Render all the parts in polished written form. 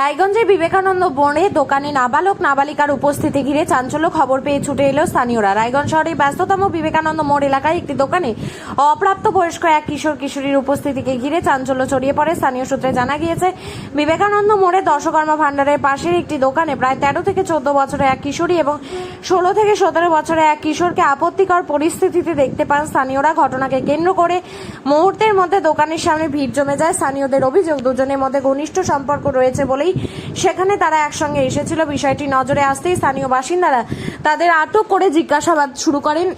রায়গঞ্জের বিবেকানন্দ মোড়ে দোকানে নাবালক নাবালিকার উপস্থিতি ঘিরে চাঞ্চল্য। খবর পেয়ে ছুটে এলো স্থানীয়রা। রায়গঞ্জ শহরের ব্যস্ততম বিবেকানন্দ মোড় এলাকায় একটি দোকানে অপ্রাপ্তবয়স্ক এক কিশোর কিশোরীর উপস্থিতিকে ঘিরে চাঞ্চল্য ছড়িয়ে পড়ে। স্থানীয় সূত্রে জানা গিয়েছে, বিবেকানন্দ মোড়ে দশকর্মা ভান্ডারের পাশের একটি দোকানে প্রায় 13 থেকে 14 বছরের এক কিশোরী এবং 16 থেকে 17 বছরের এক কিশোরকে আপত্তিকর পরিস্থিতিতে দেখতে পান স্থানীয়রা। ঘটনাকে কেন্দ্র করে মুহূর্তের মধ্যে দোকানের সামনে ভিড় জমে যায়। স্থানীয়দের অভিযোগ, দুজনের মধ্যে ঘনিষ্ঠ সম্পর্ক রয়েছে বলেই সেখানে তারা একসঙ্গে এসেছিল। বিষয়টি নজরে আসতেই স্থানীয় বাসিন্দারা তাদের আটক করে জিজ্ঞাসাবাদ শুরু করেন।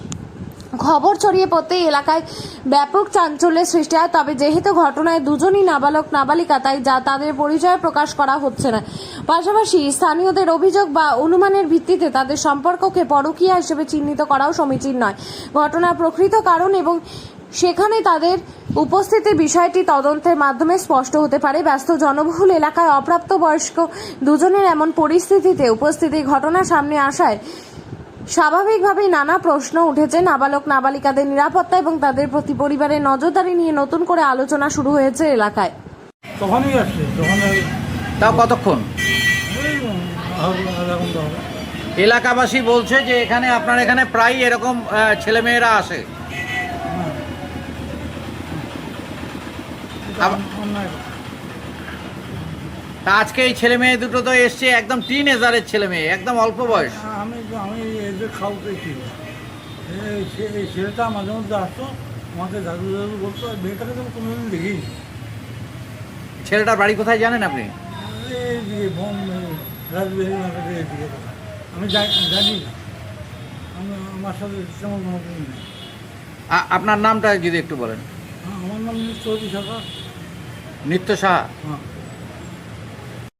খবর ছড়িয়ে পড়তেই এলাকায় ব্যাপক চাঞ্চল্যের সৃষ্টি হয়। তবে যেহেতু ঘটনায় দুজনই নাবালক নাবালিকা, তাই তাদের পরিচয় প্রকাশ করা হচ্ছে না। পাশাপাশি স্থানীয়দের অভিযোগ বা অনুমানের ভিত্তিতে তাদের সম্পর্ককে পরকীয়া হিসেবে চিহ্নিত করাও সমীচীন নয়। ঘটনার প্রকৃত কারণ এবং সেখানে তাদের উপস্থিতির বিষয়টি তদন্তের মাধ্যমে স্পষ্ট হতে পারে। ব্যস্ত জনবহুল এলাকায় অপ্রাপ্তবয়স্ক দুজনের এমন পরিস্থিতিতে উপস্থিতির ঘটনা সামনে আসায় স্বাভাবিকভাবেই নানা প্রশ্ন উঠেছে। নাবালক নাবালিকাদের নিরাপত্তা এবং তাদের প্রতি পরিবারের নজরদারি নিয়ে নতুন করে আলোচনা শুরু হয়েছে এলাকায়। তখনই আসছে, তাও কতক্ষণ? এলাকাবাসী বলছে যে এখানে আপনার এখানে প্রায় এরকম ছেলেমেয়েরা আসে। তা আজকে এই ছেলে মেয়ে দুটো তো এসছে, একদম টিনেজারের ছেলে মেয়ে, একদম অল্প বয়স। আমি এদের খাওয়াতে ছিল, এই ছেলেটা মাঝে মধ্যে আসতো, আমাকে দাদু দাদু বলতো। মেয়েটাকে তো কোনোদিন দেখিনি। ছেলেটার বাড়ি কোথায় জানেন আপনি? এইদিকে রাজবাড়ি মার্কেটের এদিকে। আমি জানি না, আমার সাথে তেমন কোনো নেই। আপনার নামটা যদি একটু বলেন। আমার নাম চৌধুরী সরকার। নিত্য সাহা। হ্যাঁ।